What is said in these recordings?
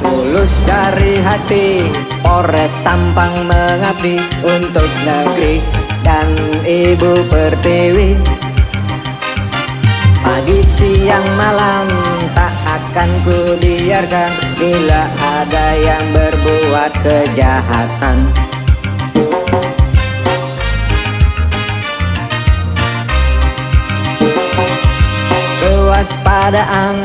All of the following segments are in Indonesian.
Tulus dari hati, Polres Sampang mengabdi untuk negeri dan Ibu Pertiwi. Pagi, siang, malam tak akan ku biarkan bila ada yang berbuat kejahatan. Kewaspadaan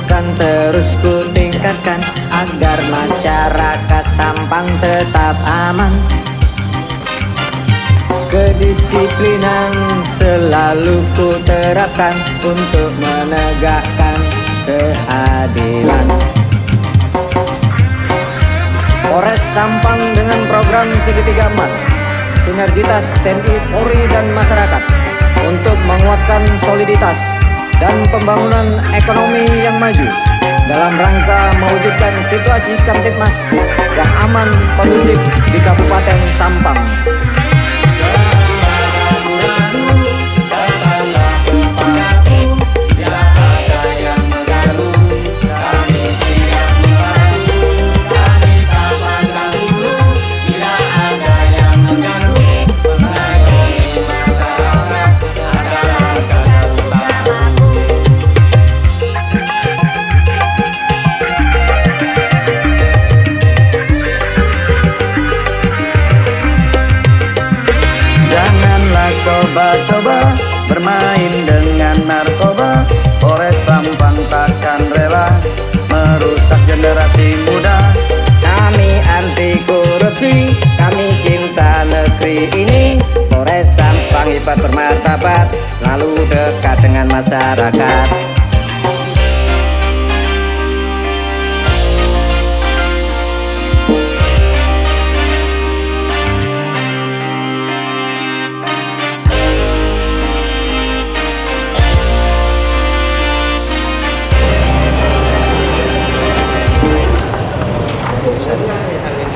kan terus ku tingkatkan agar masyarakat Sampang tetap aman. Kedisiplinan selalu ku terapkan untuk menegakkan keadilan. Polres Sampang dengan program segitiga emas, sinergitas TNI, Polri dan masyarakat untuk menguatkan soliditas dan pembangunan ekonomi yang maju dalam rangka mewujudkan situasi Kamtibmas yang aman kondusif di Kabupaten Sampang. Coba bermain dengan narkoba, Polres Sampang takkan rela merusak generasi muda. Kami anti korupsi, kami cinta negeri ini. Polres Sampang hebat bermartabat, selalu dekat dengan masyarakat.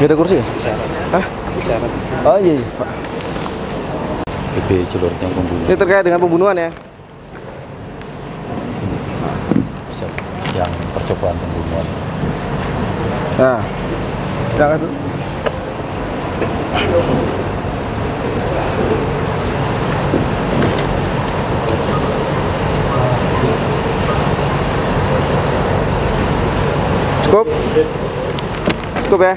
Gak ada kursi ya? Hah? Oh iya, Pak. BP celurnya pembunuhan. Ini terkait dengan pembunuhan ya? Yang percobaan pembunuhan. Nah, silakan dulu. Cukup? Cukup ya?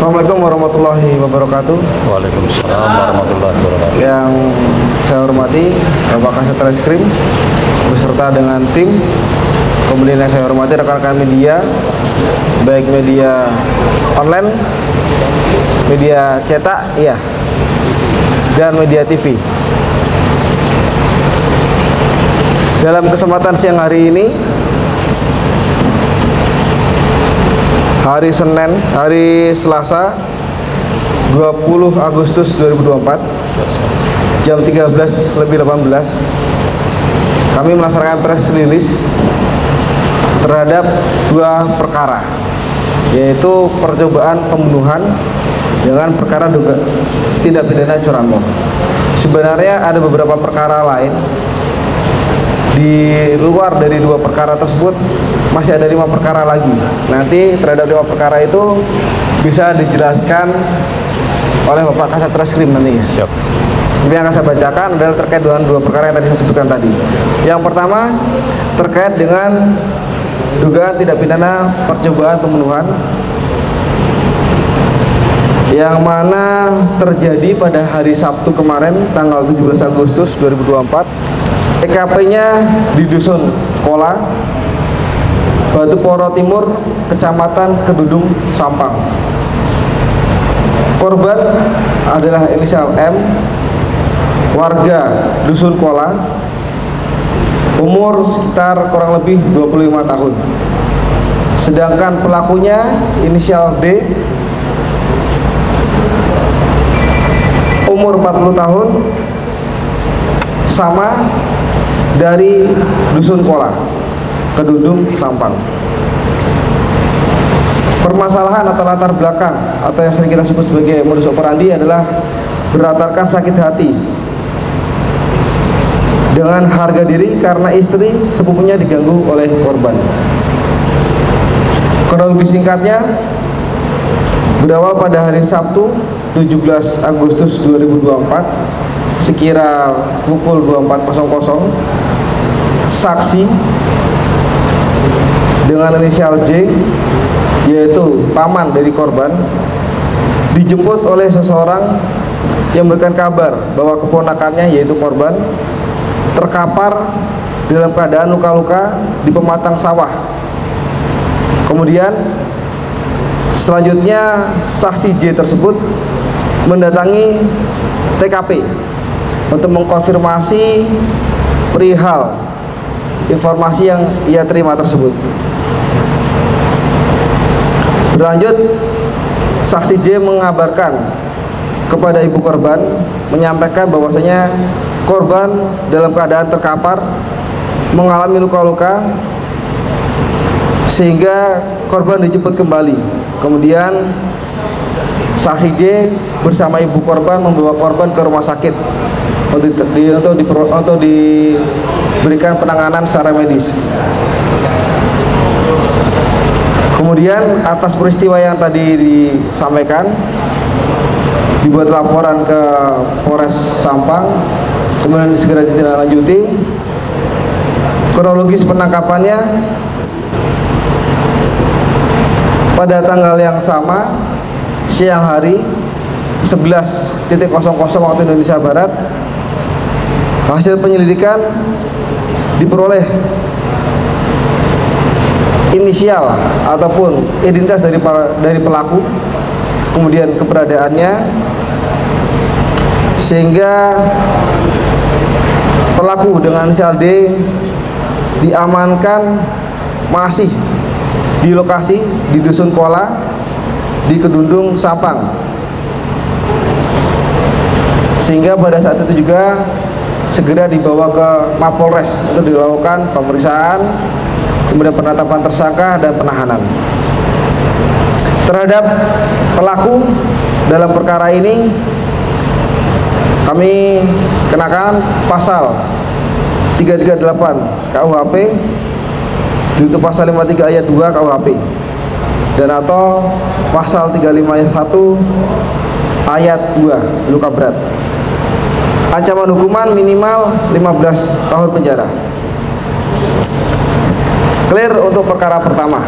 Assalamualaikum warahmatullahi wabarakatuh. Waalaikumsalam warahmatullahi wabarakatuh. Yang saya hormati Bapak Kasat Reskrim beserta dengan tim, kemudian yang saya hormati rekan-rekan media, baik media online, media cetak, iya, dan media TV. Dalam kesempatan siang hari ini, hari Senin, hari Selasa 20 Agustus 2024 jam 13:18 kami melaksanakan press release terhadap dua perkara, yaitu percobaan pembunuhan dengan perkara tindak pidana curanmor. Sebenarnya ada beberapa perkara lain. Di luar dari dua perkara tersebut masih ada 5 perkara lagi. Nanti terhadap 5 perkara itu bisa dijelaskan oleh Bapak Kasat Reskrim nanti. Siap. Yang akan saya bacakan adalah terkait dengan 2 perkara yang tadi saya sebutkan tadi. Yang pertama terkait dengan dugaan tindak pidana percobaan pembunuhan yang mana terjadi pada hari Sabtu kemarin tanggal 17 Agustus 2024. TKP-nya di Dusun Kola, Batu Poro Timur, Kecamatan Kedudung, Sampang. Korban adalah inisial M, warga Dusun Kola, umur sekitar kurang lebih 25 tahun. Sedangkan pelakunya inisial D, umur 40 tahun, sama, dari Dusun Kola, Kedundung, Sampang. Permasalahan atau latar belakang atau yang sering kita sebut sebagai modus operandi adalah berdasarkan sakit hati dengan harga diri karena istri sepupunya diganggu oleh korban. Kronologi singkatnya berawal pada hari Sabtu 17 Agustus 2024 sekira pukul 24.00, saksi dengan inisial J, yaitu paman dari korban, dijemput oleh seseorang yang memberikan kabar bahwa keponakannya, yaitu korban, terkapar dalam keadaan luka-luka di pematang sawah. Kemudian selanjutnya saksi J tersebut mendatangi TKP untuk mengkonfirmasi perihal informasi yang ia terima tersebut. Berlanjut, saksi J mengabarkan kepada ibu korban, menyampaikan bahwasanya korban dalam keadaan terkapar, mengalami luka-luka, sehingga korban dijemput kembali. Kemudian saksi J bersama ibu korban membawa korban ke rumah sakit untuk diberikan penanganan secara medis. Kemudian atas peristiwa yang tadi disampaikan, dibuat laporan ke Polres Sampang, kemudian segera ditindaklanjuti. Kronologis penangkapannya pada tanggal yang sama, siang hari 11.00 waktu Indonesia Barat. Hasil penyelidikan diperoleh inisial ataupun identitas dari pelaku, kemudian keberadaannya, sehingga pelaku dengan inisial D diamankan masih di lokasi di Dusun Kola di Kedundung, Sampang, sehingga pada saat itu juga segera dibawa ke Mapolres untuk dilakukan pemeriksaan, kemudian penetapan tersangka dan penahanan terhadap pelaku. Dalam perkara ini kami kenakan pasal 338 KUHP junto pasal 53 ayat 2 KUHP dan atau pasal 351 ayat 2 luka berat. Ancaman hukuman minimal 15 tahun penjara. Clear untuk perkara pertama.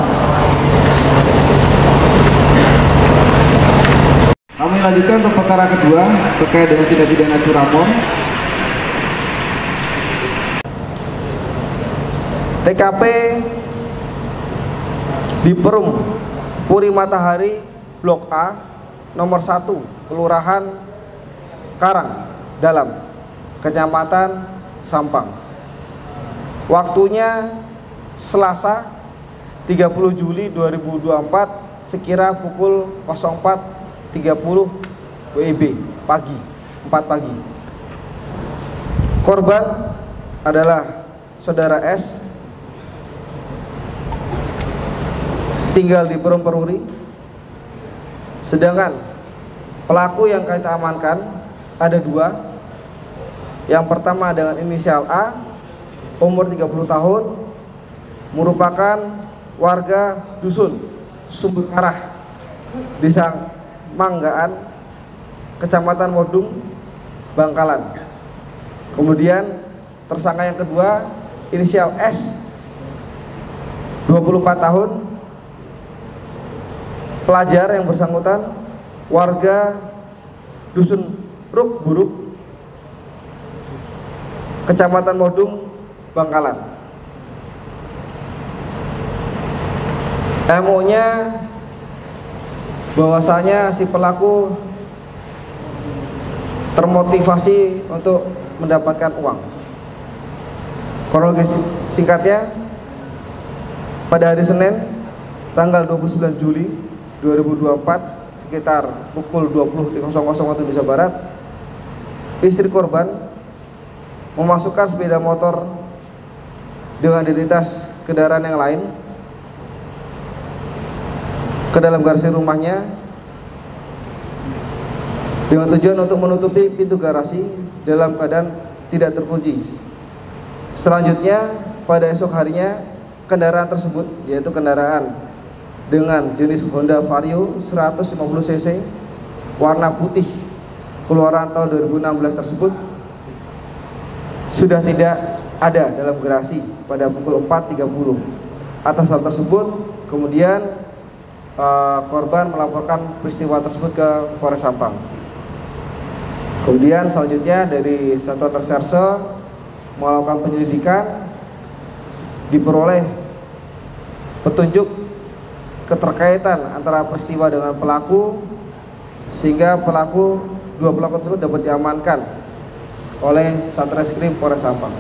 Kami lanjutkan untuk perkara kedua terkait dengan tindak pidana curanmor. TKP di Perum Puri Matahari Blok A nomor 1 Kelurahan Karang Dalam, Kecamatan Sampang. Waktunya Selasa 30 Juli 2024 sekira pukul 04.30 WIB pagi, 4 pagi. Korban adalah saudara S, tinggal di Perum Peruri. Sedangkan pelaku yang kita amankan ada 2. Yang pertama dengan inisial A, umur 30 tahun, merupakan warga Dusun Sumber Karah, Desa Manggaan, Kecamatan Modung, Bangkalan. Kemudian tersangka yang kedua inisial S, 24 tahun, pelajar yang bersangkutan, warga Dusun Ruk Buruk, Kecamatan Modung, Bangkalan. MO-nya bahwasanya si pelaku termotivasi untuk mendapatkan uang. Kronologis singkatnya, pada hari Senin tanggal 29 Juli 2024 sekitar pukul 20.00 waktu Indonesia Barat, istri korban memasukkan sepeda motor dengan identitas kendaraan yang lain ke dalam garasi rumahnya dengan tujuan untuk menutupi pintu garasi dalam keadaan tidak terkunci. Selanjutnya pada esok harinya kendaraan tersebut, yaitu kendaraan dengan jenis Honda Vario 150 cc warna putih keluaran tahun 2016 tersebut sudah tidak ada dalam garasi pada pukul 4.30. Atas hal tersebut kemudian korban melaporkan peristiwa tersebut ke Polres Sampang. Kemudian selanjutnya dari Satuan Reserse melakukan penyelidikan, diperoleh petunjuk keterkaitan antara peristiwa dengan pelaku, sehingga dua pelaku tersebut dapat diamankan oleh Satreskrim Polres Sampang.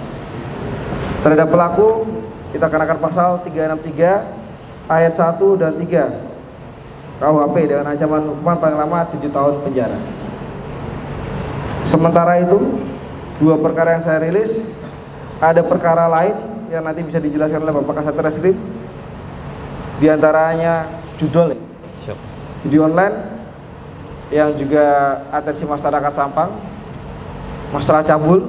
Terhadap pelaku kita kenakan pasal 363 ayat 1 dan 3 KUHP dengan ancaman hukuman paling lama 7 tahun penjara. Sementara itu, dua perkara yang saya rilis, ada perkara lain yang nanti bisa dijelaskan oleh Bapak Kasat Reskrim, di antaranya judul judi online yang juga atensi masyarakat Sampang, masalah cabul,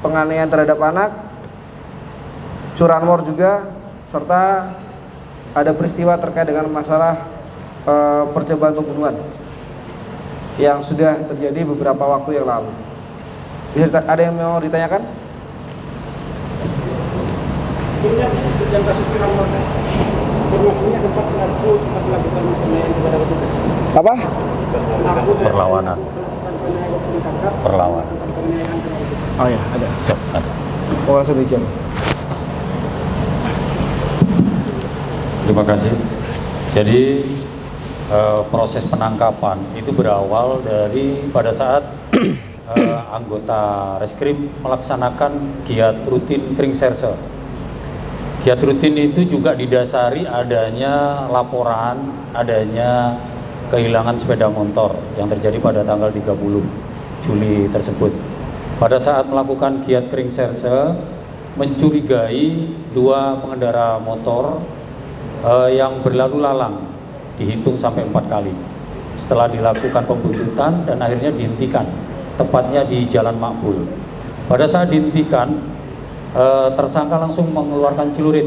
penganiayaan terhadap anak, curanmor juga, serta ada peristiwa terkait dengan masalah percobaan pembunuhan yang sudah terjadi beberapa waktu yang lalu. Ada yang mau ditanyakan? Yang kasus curanmor, informasinya sempat melakukan penganiayaan kepada petugas. Apa? Perlawanan. Oh ya, ada. Siap, ada. Oh, langsung dijawab. Terima kasih. Jadi proses penangkapan itu berawal dari pada saat anggota Reskrim melaksanakan giat rutin Kringserse. Giat rutin itu juga didasari adanya laporan adanya kehilangan sepeda motor yang terjadi pada tanggal 30 Juli tersebut. Pada saat melakukan giat Kringserse mencurigai dua pengendara motor yang berlalu lalang, dihitung sampai 4 kali. Setelah dilakukan pembuntutan dan akhirnya dihentikan, tepatnya di Jalan Makbul. Pada saat dihentikan, tersangka langsung mengeluarkan celurit,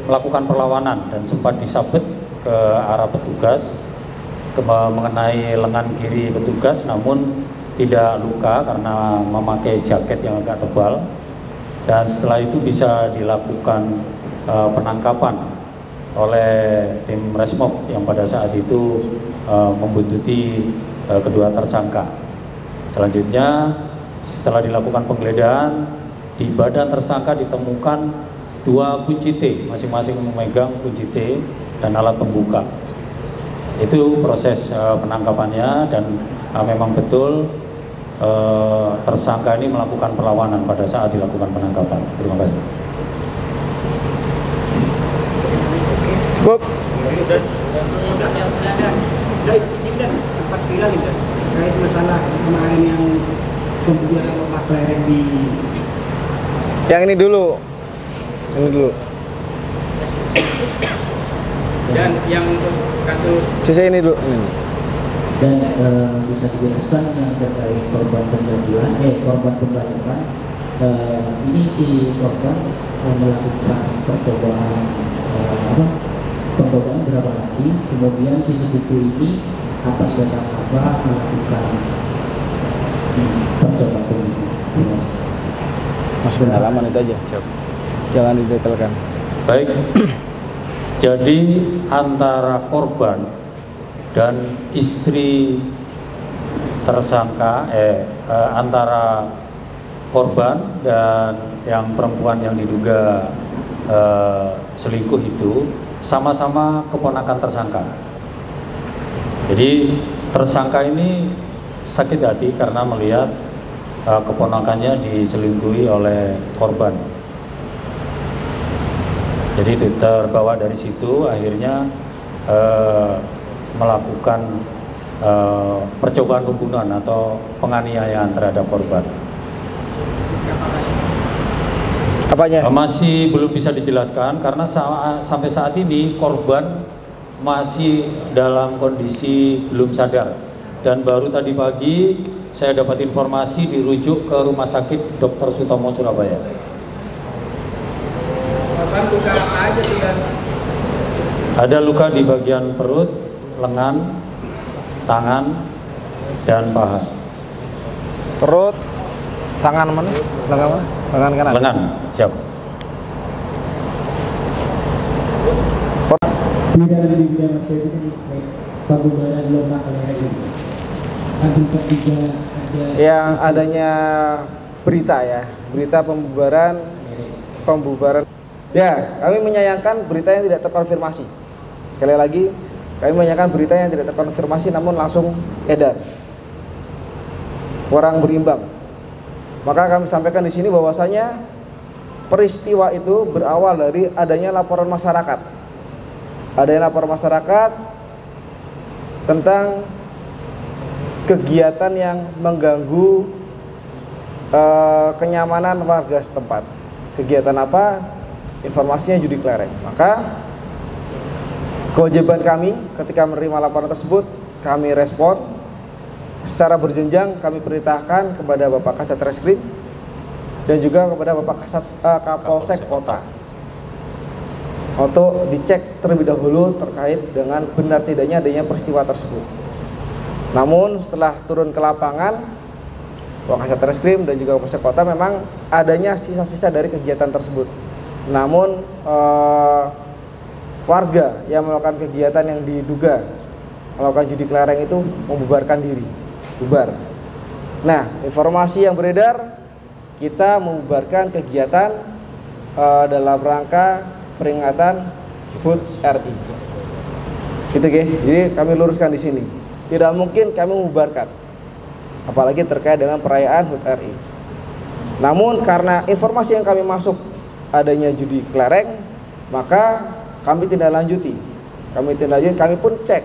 melakukan perlawanan dan sempat disabet ke arah petugas, mengenai lengan kiri petugas, namun tidak luka karena memakai jaket yang agak tebal. Dan setelah itu bisa dilakukan penangkapan oleh tim Resmob yang pada saat itu membuntuti kedua tersangka. Selanjutnya setelah dilakukan penggeledahan, di badan tersangka ditemukan 2 kunci T, masing-masing memegang kunci T dan alat pembuka. Itu proses penangkapannya, dan memang betul tersangka ini melakukan perlawanan pada saat dilakukan penangkapan. Terima kasih. Cukup. Sempat bilang itu terkait masalah kemarin yang kemudian Pak Klereng di Yang ini dulu. dan yang untuk kasus Sisa ini dulu. Dan bisa dijelaskan yang terkait korban pencabulan, korban pembalakan. Ini si korban melakukan percobaan berapa kali, kemudian si sepupu ini atas dasar apa melakukan percobaan pembunuhan. Mas pendalaman itu aja. Jangan didetailkan. Baik. Jadi antara korban dan istri tersangka, antara korban dan yang perempuan yang diduga selingkuh itu sama-sama keponakan tersangka. Jadi tersangka ini sakit hati karena melihat keponakannya diselingkuhi oleh korban. Jadi terbawa dari situ akhirnya melakukan percobaan pembunuhan atau penganiayaan terhadap korban. Apanya? Masih belum bisa dijelaskan karena sampai saat ini korban masih dalam kondisi belum sadar, dan baru tadi pagi saya dapat informasi dirujuk ke Rumah Sakit Dr. Sutomo Surabaya. Korban luka apa aja tuh ya? Ada luka di bagian perut, lengan, tangan, dan paha. Perut, tangan mana? Lengan mana? Lengan kanan. Lengan, siap. Peredaran di bidang masyarakat itu kan pembubaran lomba kolera ini. Kan juga ada Yang adanya berita ya, berita pembubaran. Ya, kami menyayangkan berita yang tidak terkonfirmasi. Sekali lagi, kami menyayangkan berita yang tidak terkonfirmasi namun langsung edar, kurang berimbang. Maka kami sampaikan di sini bahwasanya peristiwa itu berawal dari adanya laporan masyarakat. Adanya laporan masyarakat tentang kegiatan yang mengganggu kenyamanan warga setempat. Kegiatan apa? Informasinya judi kelereng. Maka kewajiban kami ketika menerima laporan tersebut, kami respon secara berjenjang. Kami perintahkan kepada Bapak Kasat Reskrim dan juga kepada Bapak Kasat Kapolsek Kota untuk dicek terlebih dahulu terkait dengan benar tidaknya adanya peristiwa tersebut. Namun setelah turun ke lapangan, Bapak Kasat Reskrim dan juga Kapolsek Kota memang adanya sisa-sisa dari kegiatan tersebut. Namun warga yang melakukan kegiatan yang diduga melakukan judi kelereng itu membubarkan diri, bubar. Nah, informasi yang beredar, kita membubarkan kegiatan dalam rangka peringatan HUT RI. Gitu guys. Jadi kami luruskan di sini. Tidak mungkin kami membubarkan, apalagi terkait dengan perayaan HUT RI. Namun karena informasi yang kami masuk adanya judi kelereng, maka kami tidak lanjuti. Kami pun cek.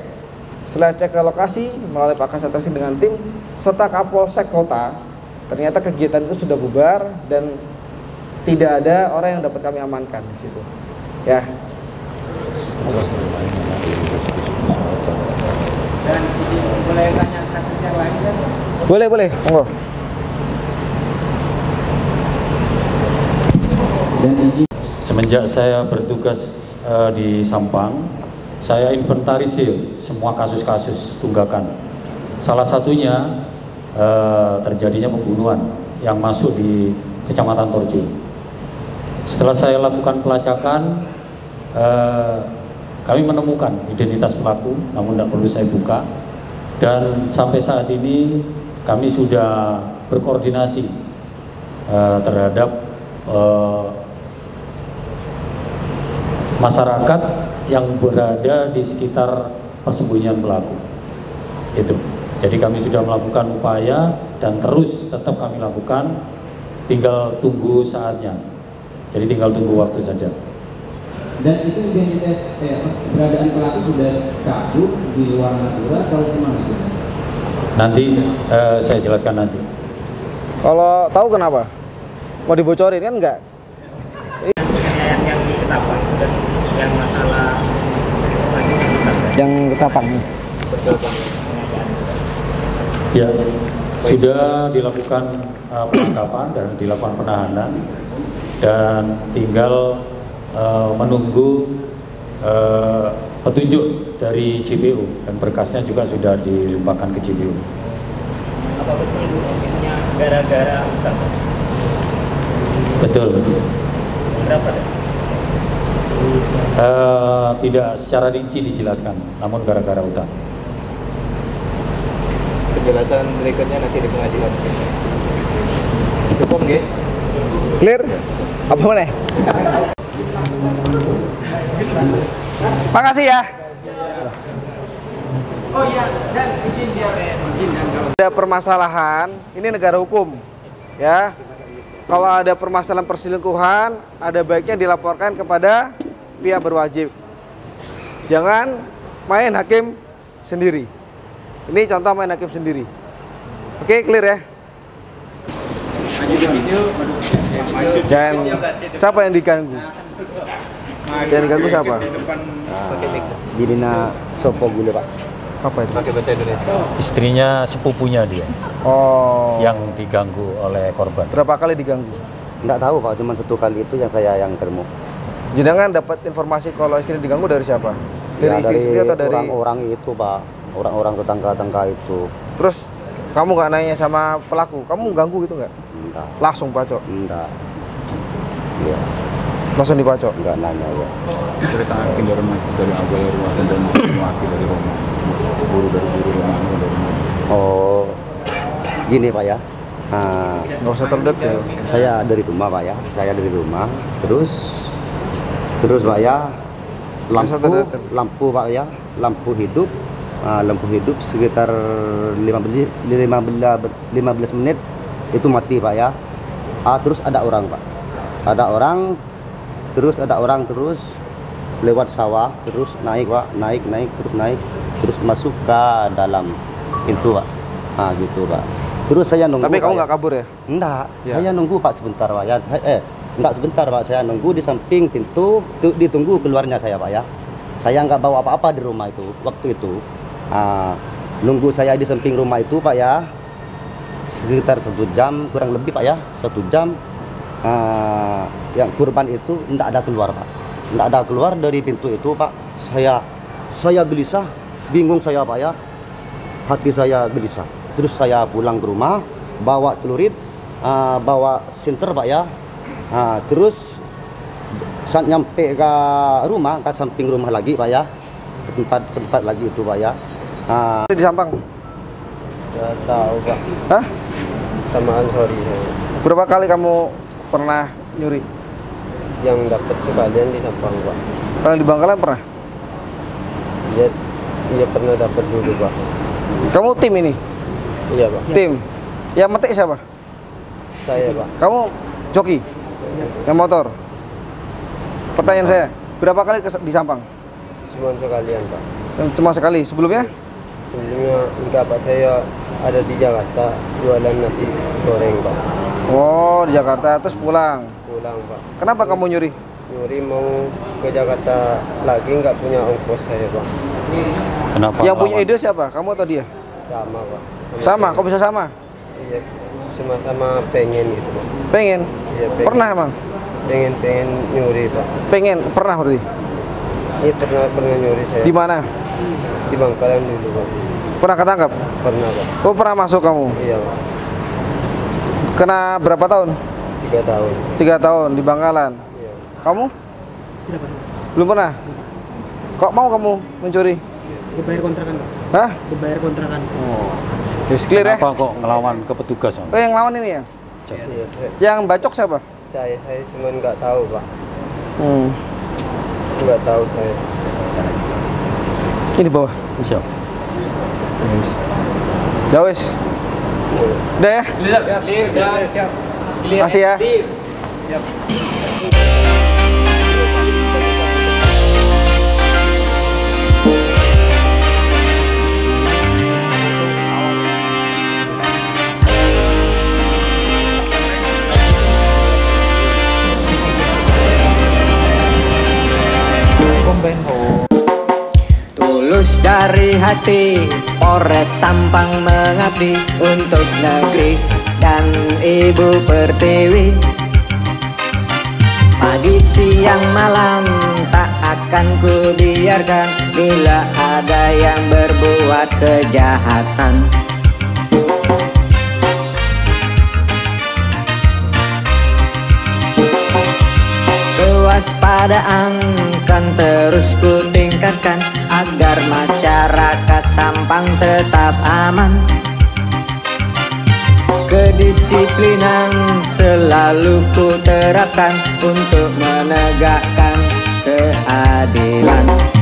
Setelah cek ke lokasi melalui Pak Kasat Reskrim dengan tim serta Kapolsek Kota, ternyata kegiatan itu sudah bubar dan tidak ada orang yang dapat kami amankan di situ. Ya. Dan boleh tanya kasus yang lain kan? Boleh, monggo. Semenjak saya bertugas di Sampang, saya inventarisir semua kasus-kasus tunggakan. Salah satunya terjadinya pembunuhan yang masuk di Kecamatan Torjo. Setelah saya lakukan pelacakan, kami menemukan identitas pelaku, namun tidak perlu saya buka. Dan sampai saat ini kami sudah berkoordinasi terhadap masyarakat yang berada di sekitar persembunyian pelaku. Itu. Jadi kami sudah melakukan upaya dan terus tetap kami lakukan, tinggal tunggu saatnya. Jadi tinggal tunggu waktu saja. Dan itu identitas keberadaan pelaku sudah kabur di luar Madura atau kemana? Nanti saya jelaskan nanti. Kalau tahu kenapa? Mau dibocorin kan enggak? Yang di Ketapang dan yang masalah Yang Ketapang. Ya, sudah dilakukan penangkapan dan dilakukan penahanan dan tinggal menunggu petunjuk dari JPU dan berkasnya juga sudah dilimpahkan ke JPU. apa betul itu motifnya gara-gara utang? Betul. Berapa? Tidak secara rinci dijelaskan, namun gara-gara utang. Penjelasan berikutnya nanti di pengadilan. Cukup nggih? Clear? Apa mana? Makasih ya. Oh iya, dan izin biar izin dan kalau Ada permasalahan, ini negara hukum, ya. Kalau ada permasalahan perselingkuhan, ada baiknya dilaporkan kepada pihak berwajib. Jangan main hakim sendiri. Ini contoh main hakim sendiri. Oke, clear ya? Jangan, siapa yang diganggu? Yang diganggu siapa? Dina sopo gule Pak. Apa itu? Pakai bahasa Indonesia. Istrinya sepupunya dia Oh. yang diganggu oleh korban. Berapa kali diganggu? Enggak tahu Pak, cuma 1 kali itu yang saya yang ketemu. Jenengan dapat informasi kalau istri diganggu dari siapa? Dari Ya, istri sendiri atau dari orang-orang itu Pak, orang-orang tetangga-tetangga itu. Terus kamu nggak nanya sama pelaku, kamu ganggu gitu nggak? Enggak, Langsung pacok, enggak. Iya, langsung dipacok. enggak nanya ya. Ceritakan dari awal ruasan dan mewakili dari rumah, guru dari rumah dari rumah. Oh, gini Pak ya. Nah, Nggak usah terdetail. saya dari rumah Pak ya, saya dari rumah. Terus Pak ya, lampu Pak ya, lampu hidup. Lampu hidup sekitar 15 menit itu mati Pak ya. Terus ada orang Pak, ada orang terus lewat sawah, terus naik Pak, naik terus masuk ke dalam pintu Pak. Gitu Pak. Terus saya nunggu. Tapi kamu Pak, nggak kabur ya? Enggak, Ya. saya nunggu Pak sebentar Pak ya. Enggak sebentar Pak, saya nunggu di samping pintu, ditunggu keluarnya saya Pak ya. Saya nggak bawa apa-apa di rumah itu waktu itu. Nunggu saya di samping rumah itu Pak ya, sekitar 1 jam kurang lebih Pak ya, 1 jam. Yang korban itu enggak ada keluar Pak, enggak ada keluar dari pintu itu Pak. Saya gelisah, bingung saya Pak ya, hati saya gelisah. Terus saya pulang ke rumah, bawa celurit, bawa sinter Pak ya. Terus saat nyampe ke rumah, ke samping rumah lagi Pak ya, ke tempat lagi itu Pak ya. Di Sampang? Nggak tahu Pak. Hah? Samaan sorry saya. Berapa kali kamu pernah nyuri? Yang dapat sekalian di Sampang Pak. Kalau di Bangkalan pernah? Iya pernah dapat dulu Pak. Kamu tim ini? Iya Pak. Tim. Yang metik siapa? Saya Pak. Kamu joki? Yang motor? Pertanyaan saya, berapa kali di Sampang? Cuma sekalian Pak. Cuma sekali. Sebelumnya? Sebelumnya enggak Pak, saya ada di Jakarta jualan nasi goreng Pak. Oh, di Jakarta terus pulang. Pulang Pak. Kenapa kamu nyuri? Nyuri mau ke Jakarta lagi nggak punya ongkos saya Pak. Kenapa? Yang punya melawan? ide siapa? Kamu atau dia? Sama Pak. Sama, kok bisa sama? Iya, sama-sama pengen gitu Pak. Pengen? Iya, pengen. Pernah emang? Pengen nyuri Pak. Pengen, pernah berarti? Iya pernah nyuri saya. Di mana? Di Bangkalan dulu Pak. Pernah ketangkap? Pernah Pak. Oh, pernah masuk kamu? Iya Pak. Kena berapa tahun? 3 tahun. 3 tahun di Bangkalan. Iya. Kamu? Tidak pernah. Belum pernah? Kok mau kamu mencuri? Dibayar kontrakan Pak. Hah? Dibayar kontrakan. Oh. Yes, clear ya? Kenapa kok ngelawan ke petugas Om? Oh, yang lawan ini ya? Iya, Yang bacok siapa? saya cuma nggak tahu Pak. Nggak tahu saya. Ini di bawah. Siap. Yes. Jawes. Udah ya? Masih ya? Tulus dari hati, Polres Sampang mengabdi untuk negeri dan Ibu Pertiwi. Pagi, siang, malam tak akan ku biarkan bila ada yang berbuat kejahatan. Kewaspadaan kan terus ku tingkatkan agar masyarakat Sampang tetap aman. Kedisiplinan selalu ku terapkan untuk menegakkan keadilan.